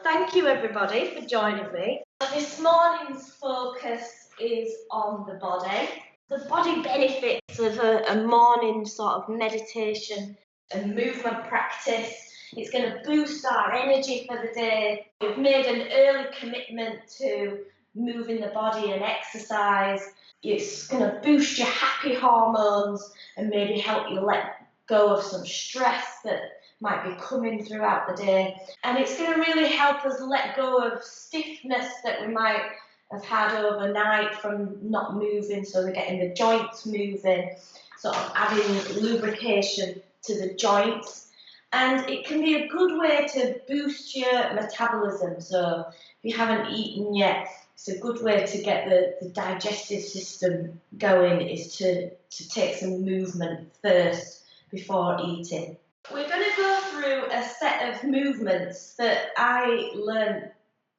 thank you everybody for joining me. This morning's focus is on the body. The body benefits of a morning sort of meditation and movement practice. It's going to boost our energy for the day. We've made an early commitment to moving the body and exercise. It's going to boost your happy hormones and maybe help you let go of some stress that might be coming throughout the day. And it's going to really help us let go of stiffness that we might have had overnight from not moving, so we're getting the joints moving, sort of adding lubrication to the joints. And it can be a good way to boost your metabolism. So if you haven't eaten yet, it's a good way to get the digestive system going, is to take some movement first before eating. We're going to go through a set of movements that I learned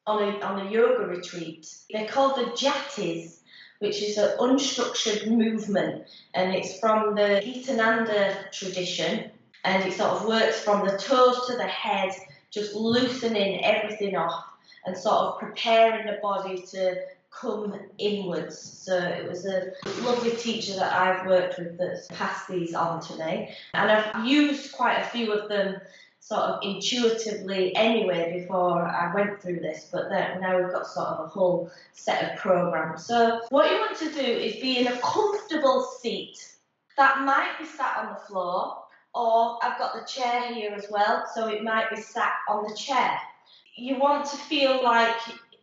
on a yoga retreat. They're called the jatis, which is an unstructured movement, and it's from the Gitananda tradition, and it sort of works from the toes to the head, just loosening everything off and sort of preparing the body to come inwards. So it was a lovely teacher that I've worked with that's passed these on to me, and I've used quite a few of them sort of intuitively anyway before I went through this, but now we've got sort of a whole set of programs. So what you want to do is be in a comfortable seat. That might be sat on the floor, or I've got the chair here as well, so it might be sat on the chair. You want to feel like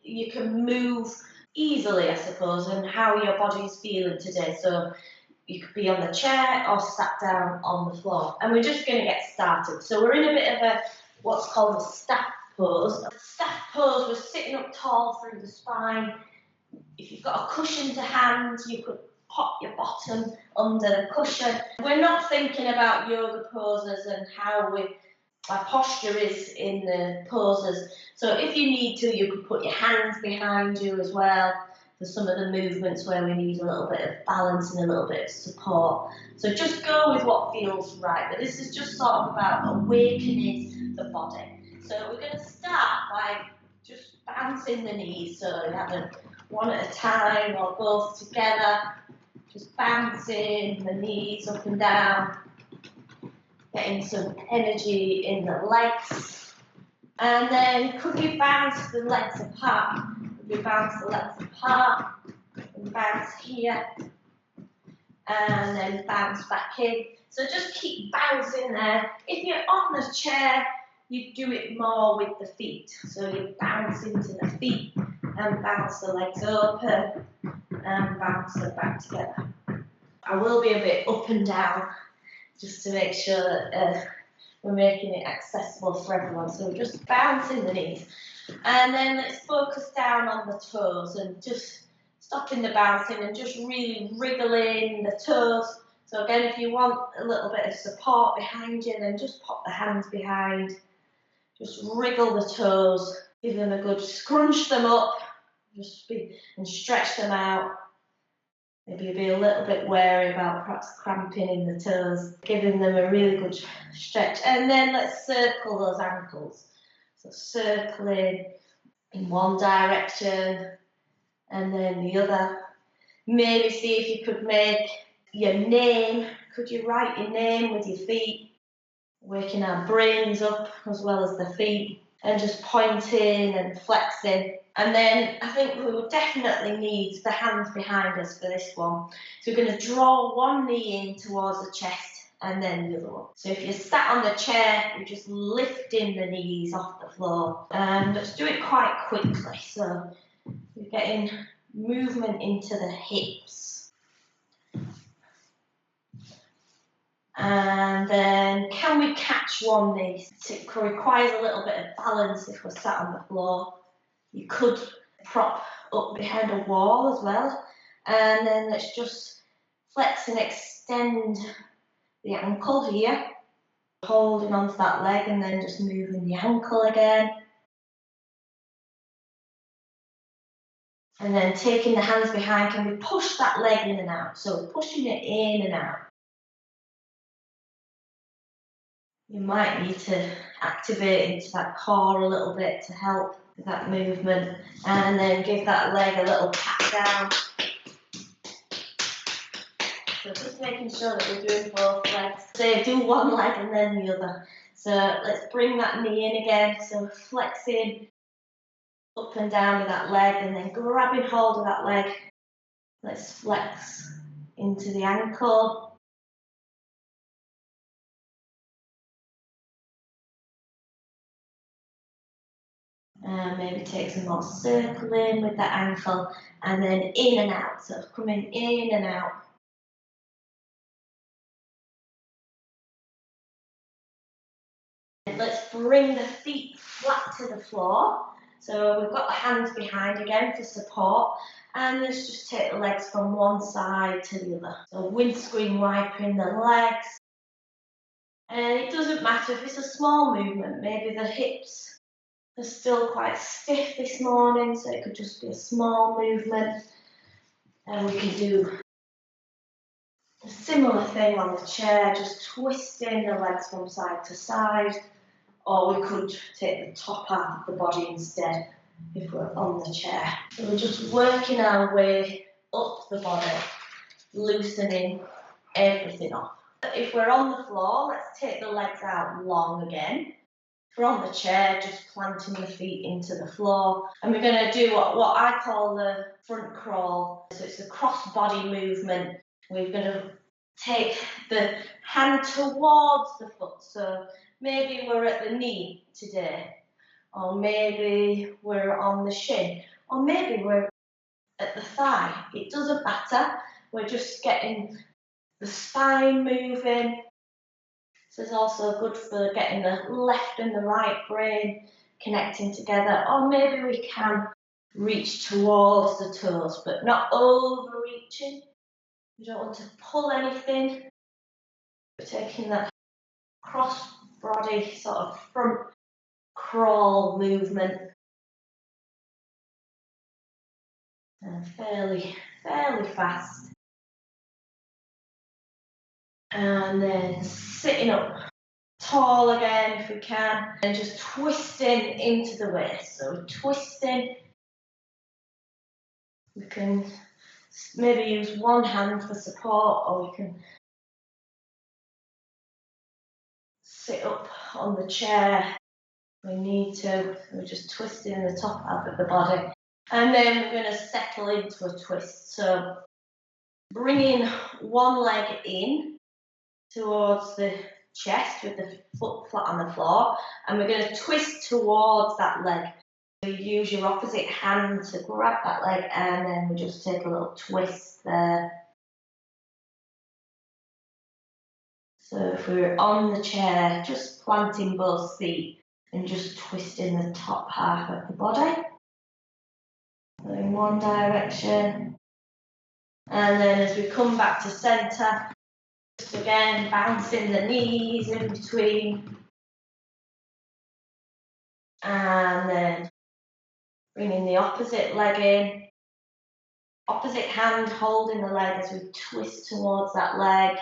you can move easily, I suppose, and how your body is feeling today. So you could be on the chair or sat down on the floor. And we're just going to get started. So we're in a bit of what's called a staff pose. The staff pose, we're sitting up tall through the spine. If you've got a cushion to hand, you could pop your bottom under the cushion. We're not thinking about yoga poses and how our posture is in the poses. So if you need to, you could put your hands behind you as well for some of the movements where we need a little bit of balance and a little bit of support. So just go with what feels right. But this is just sort of about awakening the body. So we're going to start by just bouncing the knees. So you have them one at a time or both together. Just bouncing the knees up and down. Getting some energy in the legs. And then could we bounce the legs apart? Could we bounce the legs apart? And bounce here. And then bounce back in. So just keep bouncing there. If you're on the chair, you do it more with the feet. So you bounce into the feet and bounce the legs open and bounce them back together. I will be a bit up and down, just to make sure that we're making it accessible for everyone. So we're just bouncing the knees. And then let's focus down on the toes and just stopping the bouncing and just really wriggling the toes. So again, if you want a little bit of support behind you, then just pop the hands behind. Just wriggle the toes, give them a good scrunch them up, and stretch them out. Maybe be a little bit wary about perhaps cramping in the toes, giving them a really good stretch. And then let's circle those ankles. So circling in one direction and then the other. Maybe see if you could make your name. Could you write your name with your feet? Waking our brains up as well as the feet. And just pointing and flexing. And then I think we will definitely need the hands behind us for this one. So we're going to draw one knee in towards the chest and then the other one. So if you're sat on the chair, you're just lifting the knees off the floor. And let's do it quite quickly. So you're getting movement into the hips. And then can we catch one knee? It requires a little bit of balance if we're sat on the floor. You could prop up behind a wall as well. And then let's just flex and extend the ankle here. Holding onto that leg and then just moving the ankle again. And then taking the hands behind, can we push that leg in and out? So pushing it in and out. You might need to activate into that core a little bit to help with that movement, and then give that leg a little pat down. So just making sure that we're doing both legs. So do one leg and then the other. So let's bring that knee in again. So flexing up and down with that leg, and then grabbing hold of that leg. Let's flex into the ankle. Maybe take some more circling with that ankle, and then in and out. So coming in and out. Let's bring the feet flat to the floor. So we've got the hands behind again for support, and let's just take the legs from one side to the other. So windscreen wiping the legs. And it doesn't matter if it's a small movement, maybe the hips are still quite stiff this morning, so it could just be a small movement. And we can do a similar thing on the chair, just twisting the legs from side to side. Or we could take the top half of the body instead if we're on the chair. So we're just working our way up the body, loosening everything off. If we're on the floor, let's take the legs out long again. If we're on the chair, just planting the feet into the floor. And we're going to do what I call the front crawl. So it's a cross body movement. We're going to take the hand towards the foot. So maybe we're at the knee today, or maybe we're on the shin, or maybe we're at the thigh. It doesn't matter. We're just getting the spine moving. This is also good for getting the left and the right brain connecting together. Or maybe we can reach towards the toes, but not overreaching. We don't want to pull anything. We're taking that cross body sort of front crawl movement. Fairly fast. And then sitting up tall again if we can, and just twisting into the waist. So twisting. We can maybe use one hand for support, or we can sit up on the chair if we need to. We're just twisting the top half of the body. And then we're going to settle into a twist. So bringing one leg in towards the chest with the foot flat on the floor, and we're going to twist towards that leg. So you use your opposite hand to grab that leg, and then we just take a little twist there. So if we're on the chair, just planting both feet and just twisting the top half of the body in one direction. And then as we come back to centre, just again bouncing the knees in between. And then bringing the opposite leg in. Opposite hand holding the leg as we twist towards that leg.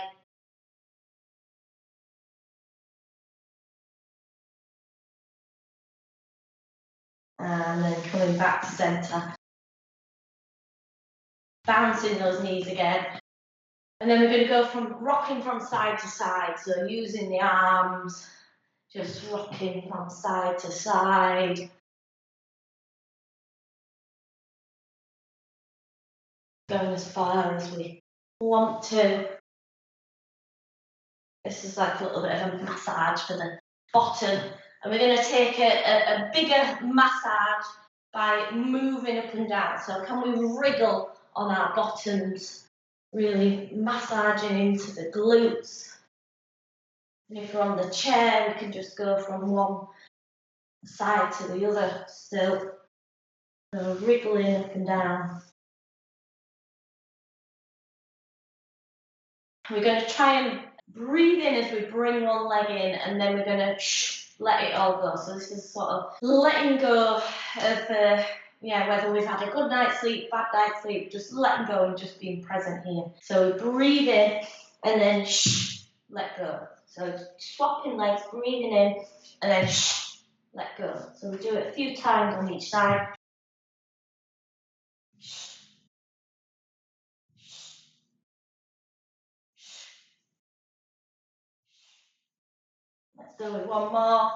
And then coming back to centre. Bouncing those knees again. And then we're going to go from rocking from side to side. So using the arms, just rocking from side to side. Going as far as we want to. This is like a little bit of a massage for the bottom. And we're going to take a bigger massage by moving up and down. So can we wriggle on our bottoms, really massaging into the glutes. And if we're on the chair, we can just go from one side to the other still. So wriggling up and down. We're going to try and breathe in as we bring one leg in, and then we're going to let it all go. So this is sort of letting go of whether we've had a good night's sleep, bad night's sleep, just letting go and just being present here. So we breathe in and then let go. So swapping legs, breathing in, and then let go. So we do it a few times on each side. Let's go with one more.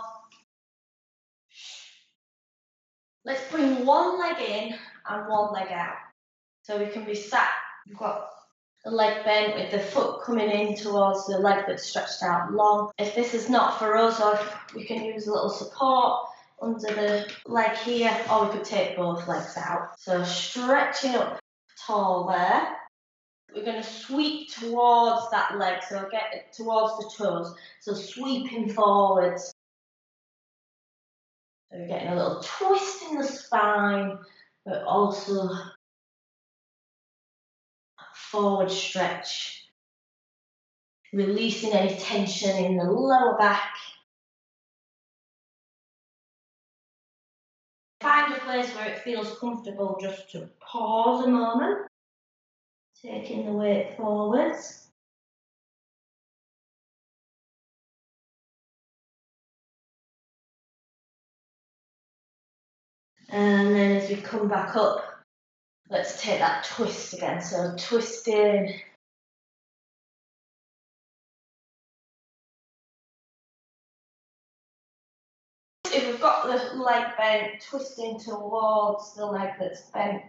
Let's bring one leg in and one leg out. So we can be sat, we've got the leg bent with the foot coming in towards the leg that's stretched out long. If this is not for us, or we can use a little support under the leg here, or we could take both legs out. So stretching up tall there. We're going to sweep towards that leg, so get towards the toes. So sweeping forwards. So we're getting a little twist in the spine, but also forward stretch. Releasing any tension in the lower back. Find a place where it feels comfortable just to pause a moment. Taking the weight forwards. And then as we come back up, let's take that twist again. So twisting. If we've got the leg bent, twisting towards the leg that's bent.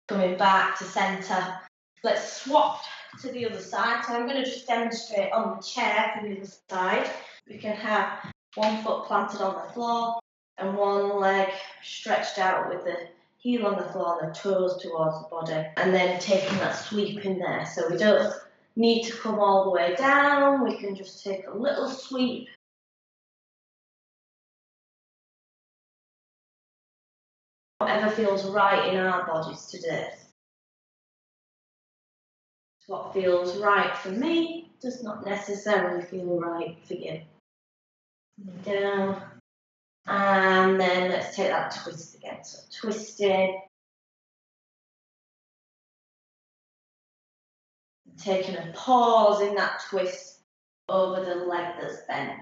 Coming back to centre. Let's swap to the other side. So I'm going to just demonstrate on the chair for the other side. We can have one foot planted on the floor and one leg stretched out with the heel on the floor and the toes towards the body. And then taking that sweep in there. So we don't need to come all the way down. We can just take a little sweep. Whatever feels right in our bodies today. What feels right for me does not necessarily feel right for you. Down. And then let's take that twist again. So twisting. Taking a pause in that twist over the leg that's bent.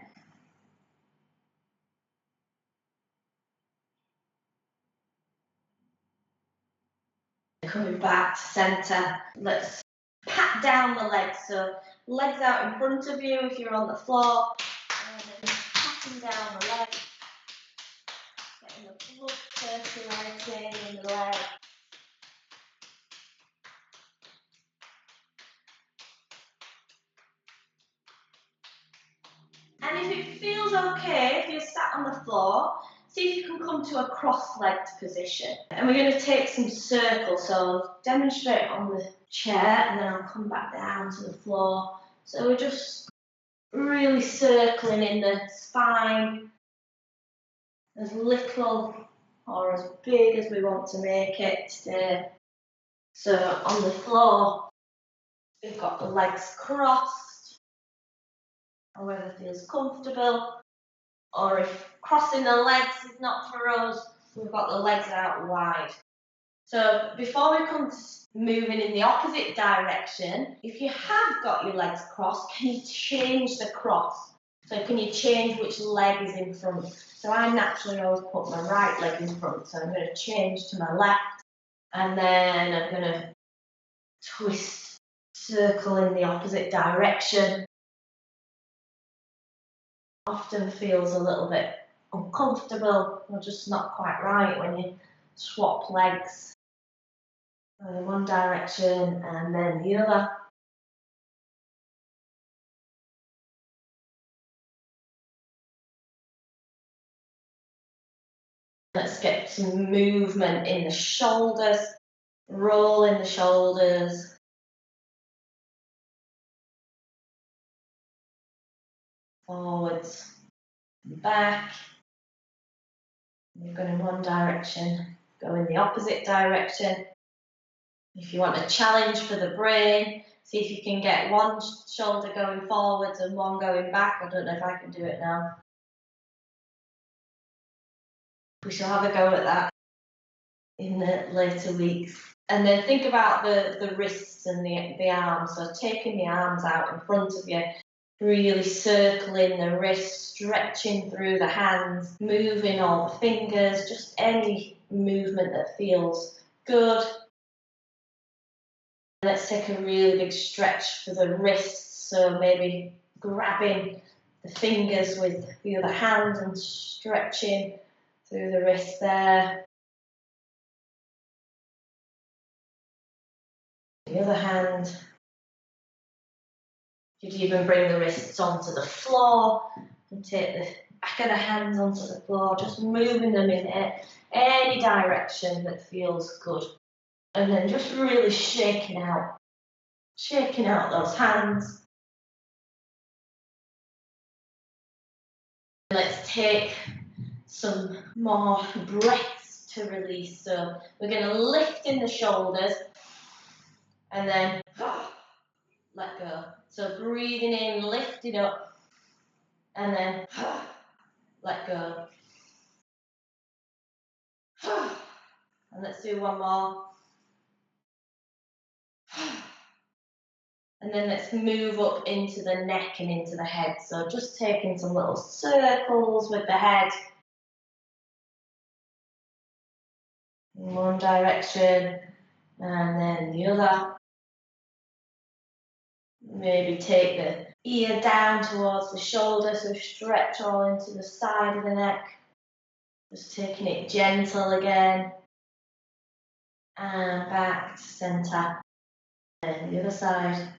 Coming back to centre. Let's pat down the legs. So legs out in front of you if you're on the floor. And then patting down the leg. Getting the blood circulating in the leg. And if it feels okay, if you're sat on the floor, see if you can come to a cross-legged position. And we're going to take some circles. So I'll demonstrate on the chair and then I'll come back down to the floor. So we're just really circling in the spine, as little or as big as we want to make it today. So on the floor, we've got the legs crossed, however feels comfortable. Or if crossing the legs is not for us, we've got the legs out wide. So before we come to moving in the opposite direction, if you have got your legs crossed, can you change the cross? So can you change which leg is in front? So I naturally always put my right leg in front. So I'm going to change to my left. And then I'm going to twist, circle in the opposite direction. Often feels a little bit uncomfortable or just not quite right when you swap legs in one direction and then the other. Let's get some movement in the shoulders, roll in the shoulders. Forwards and back. You're going in one direction, go in the opposite direction. If you want a challenge for the brain, see if you can get one shoulder going forwards and one going back. I don't know if I can do it now. We shall have a go at that in the later weeks. And then think about the wrists and the arms. So taking the arms out in front of you, really circling the wrists, stretching through the hands, moving all the fingers, just any movement that feels good. Let's take a really big stretch for the wrists. So maybe grabbing the fingers with the other hand and stretching through the wrist there. The other hand. You could even bring the wrists onto the floor and take the back of the hands onto the floor, just moving them in any direction that feels good. And then just really shaking out those hands. Let's take some more breaths to release. So we're going to lift in the shoulders and then let go. So breathing in, lifting up, and then let go. And let's do one more. And then let's move up into the neck and into the head. So just taking some little circles with the head. In one direction and then the other. Maybe take the ear down towards the shoulder, so stretch all into the side of the neck. Just taking it gentle again. And back to centre. And the other side.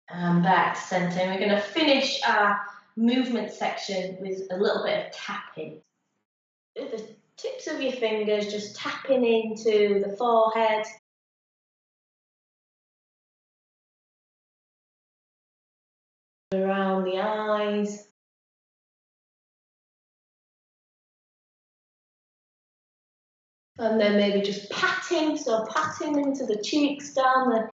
And back to centre. And we're going to finish our movement section with a little bit of tapping. With the tips of your fingers just tapping into the forehead. Around the eyes. And then maybe just patting, so patting into the cheeks down the.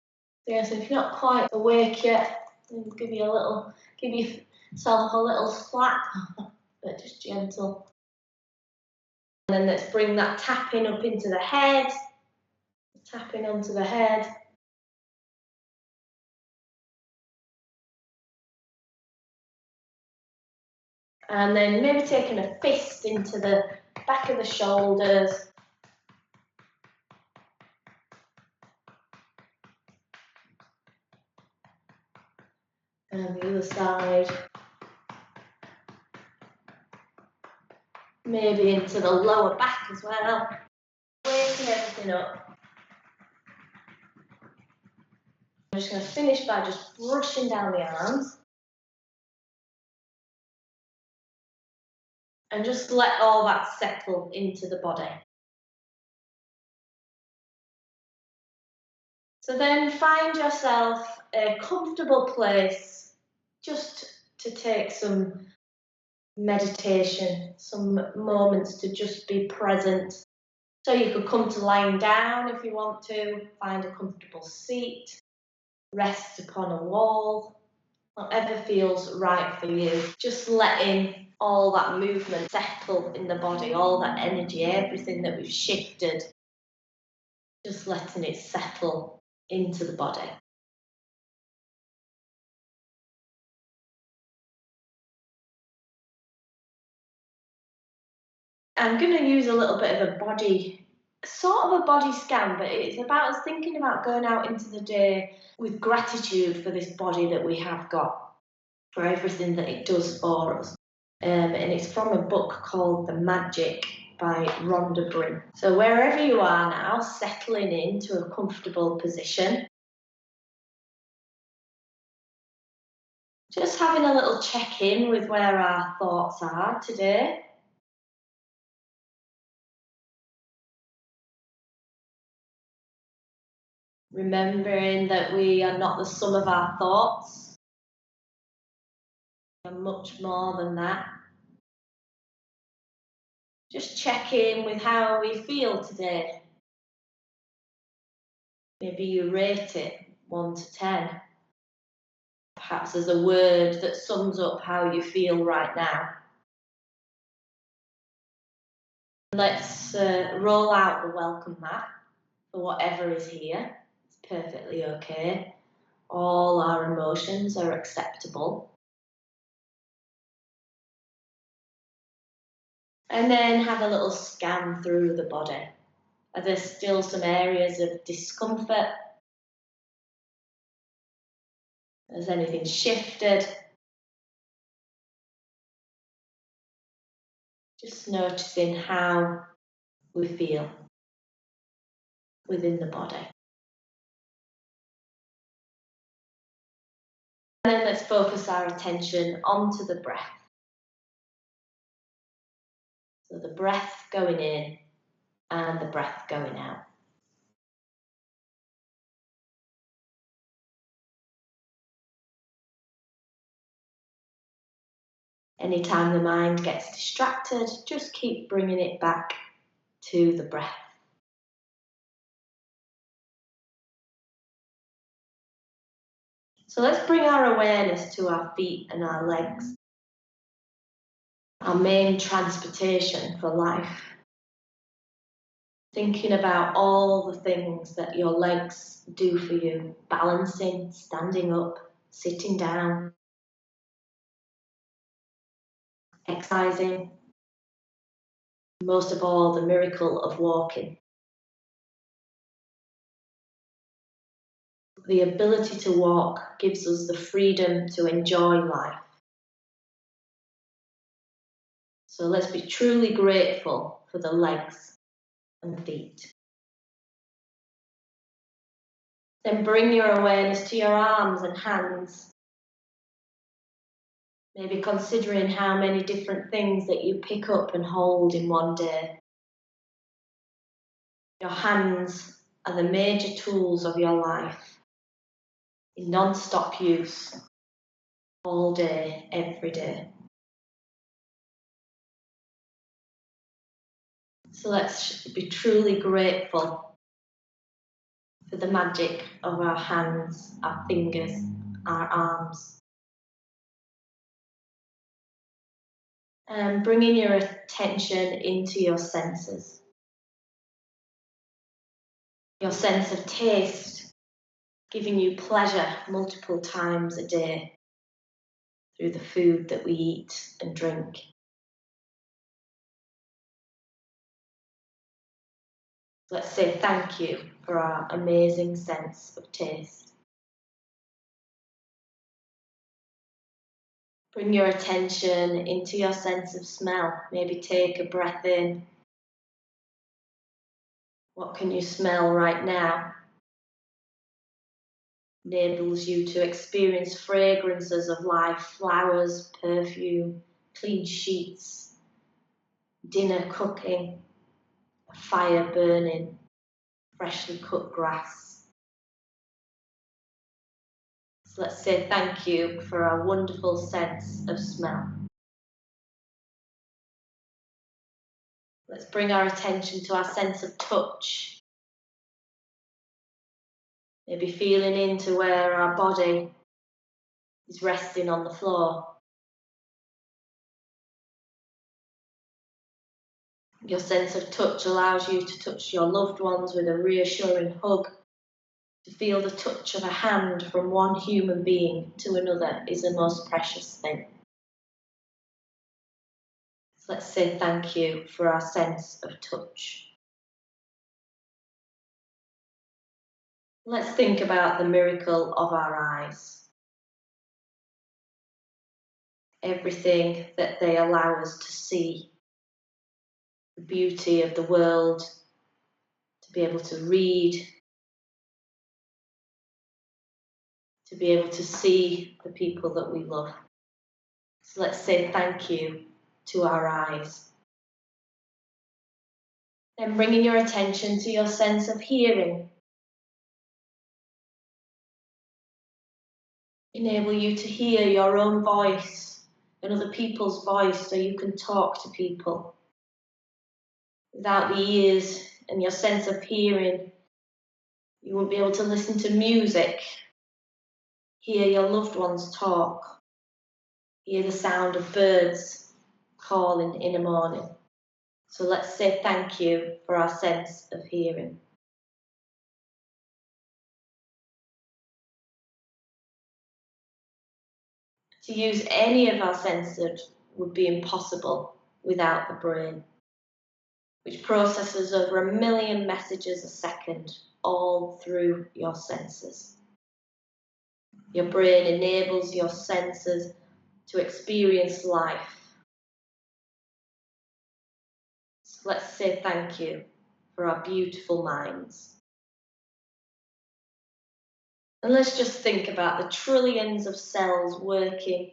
Yeah, so if you're not quite awake yet, then give yourself a little slap, but just gentle. And then let's bring that tapping up into the head, tapping onto the head. And then maybe taking a fist into the back of the shoulders. And the other side. Maybe into the lower back as well. Waking everything up. I'm just going to finish by just brushing down the arms. And just let all that settle into the body. So then find yourself a comfortable place just to take some meditation, some moments to just be present. So you could come to lying down if you want to, find a comfortable seat, rest upon a wall, whatever feels right for you. Just letting all that movement settle in the body, all that energy, everything that we've shifted, just letting it settle into the body. I'm going to use a little bit of a body scan, but it's about us thinking about going out into the day with gratitude for this body that we have got, for everything that it does for us. And it's from a book called The Magic by Rhonda Byrne. So wherever you are now, settling into a comfortable position. Just having a little check-in with where our thoughts are today. Remembering that we are not the sum of our thoughts. We are much more than that. Just check in with how we feel today. Maybe you rate it 1 to 10. Perhaps there's a word that sums up how you feel right now. Let's Let's roll out the welcome mat for whatever is here. It's perfectly okay. All our emotions are acceptable. And then have a little scan through the body. Are there still some areas of discomfort? Has anything shifted? Just noticing how we feel within the body. And then let's focus our attention onto the breath. So the breath going in and the breath going out. Anytime the mind gets distracted, just keep bringing it back to the breath. So let's bring our awareness to our feet and our legs. Our main transportation for life. Thinking about all the things that your legs do for you. Balancing, standing up, sitting down, exercising. Most of all, the miracle of walking. The ability to walk gives us the freedom to enjoy life. So let's be truly grateful for the legs and feet. Then bring your awareness to your arms and hands. Maybe considering how many different things that you pick up and hold in one day. Your hands are the major tools of your life in non-stop use, all day, every day. So let's be truly grateful for the magic of our hands, our fingers, our arms. And bringing your attention into your senses. Your sense of taste, giving you pleasure multiple times a day through the food that we eat and drink. Let's say thank you for our amazing sense of taste. Bring your attention into your sense of smell. Maybe take a breath in. What can you smell right now? Enables you to experience fragrances of life, flowers, perfume, clean sheets, dinner cooking, a fire burning, freshly cut grass. So let's say thank you for our wonderful sense of smell. Let's bring our attention to our sense of touch. Maybe feeling into where our body is resting on the floor. Your sense of touch allows you to touch your loved ones with a reassuring hug. To feel the touch of a hand from one human being to another is the most precious thing. So let's say thank you for our sense of touch. Let's think about the miracle of our eyes. Everything that they allow us to see. The beauty of the world, to be able to read, to be able to see the people that we love. So let's say thank you to our eyes. Then bringing your attention to your sense of hearing. Enable you to hear your own voice and other people's voice so you can talk to people. Without the ears and your sense of hearing, you won't be able to listen to music, hear your loved ones talk, hear the sound of birds calling in the morning. So let's say thank you for our sense of hearing. To use any of our senses would be impossible without the brain, which processes over 1 million messages a second, all through your senses. Your brain enables your senses to experience life. So let's say thank you for our beautiful minds. And let's just think about the trillions of cells working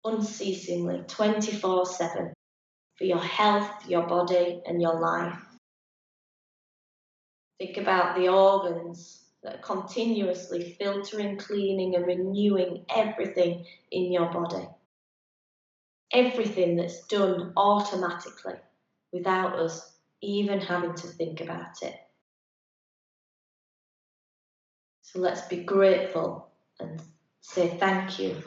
unceasingly, 24/7, for your health, your body, and your life. Think about the organs that are continuously filtering, cleaning, and renewing everything in your body. Everything that's done automatically without us even having to think about it. So let's be grateful and say thank you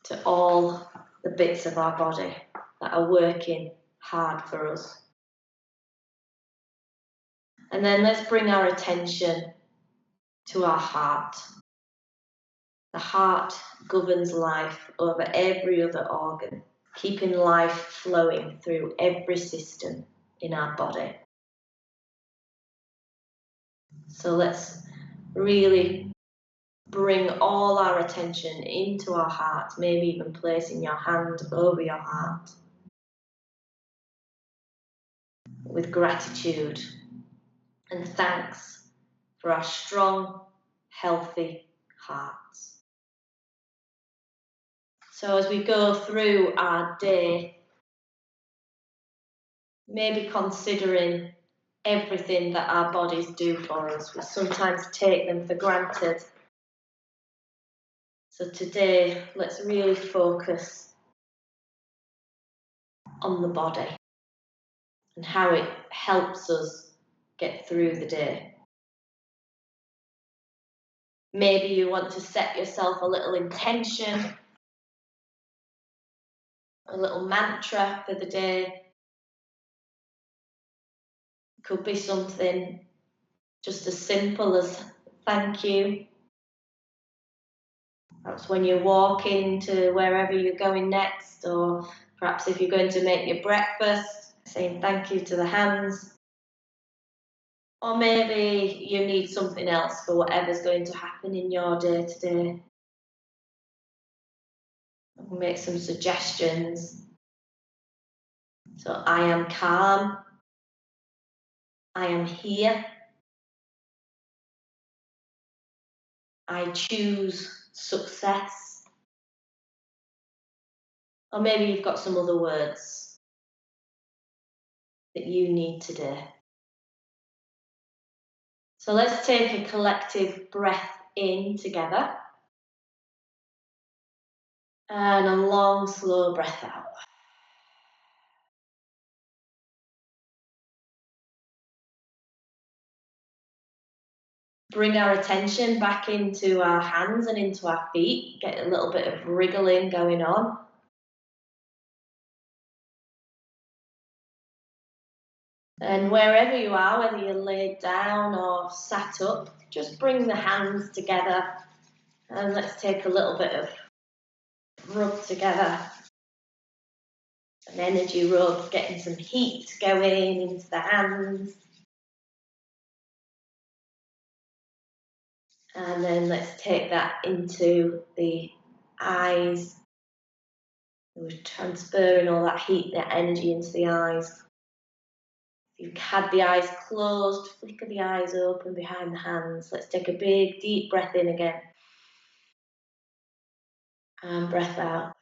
to all the bits of our body that are working hard for us. And then let's bring our attention to our heart. The heart governs life over every other organ, keeping life flowing through every system in our body. So let's really bring all our attention into our heart, maybe even placing your hand over your heart with gratitude and thanks for our strong, healthy hearts. So as we go through our day, maybe considering everything that our bodies do for us. We sometimes take them for granted. So today, let's really focus on the body and how it helps us get through the day. Maybe you want to set yourself a little intention, a little mantra for the day. It could be something just as simple as thank you. Perhaps when you're walking to wherever you're going next, or perhaps if you're going to make your breakfast, saying thank you to the hands. Or maybe you need something else for whatever's going to happen in your day today. We'll make some suggestions. So I am calm. I am here. I choose success. Or maybe you've got some other words that you need today. So let's take a collective breath in together. And a long, slow breath out. Bring our attention back into our hands and into our feet. Get a little bit of wriggling going on. And wherever you are, whether you're laid down or sat up, just bring the hands together and let's take a little bit of rub together. An energy rub, getting some heat going into the hands. And then let's take that into the eyes. We're transferring all that heat, that energy into the eyes. If you've had the eyes closed, flicker the eyes open behind the hands. Let's take a big, deep breath in again. And breath out.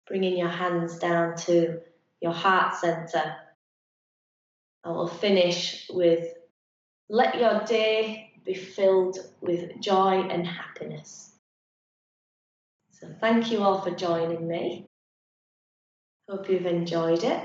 Bringing your hands down to your heart center. And we'll finish with, let your day be filled with joy and happiness. So thank you all for joining me. Hope you've enjoyed it.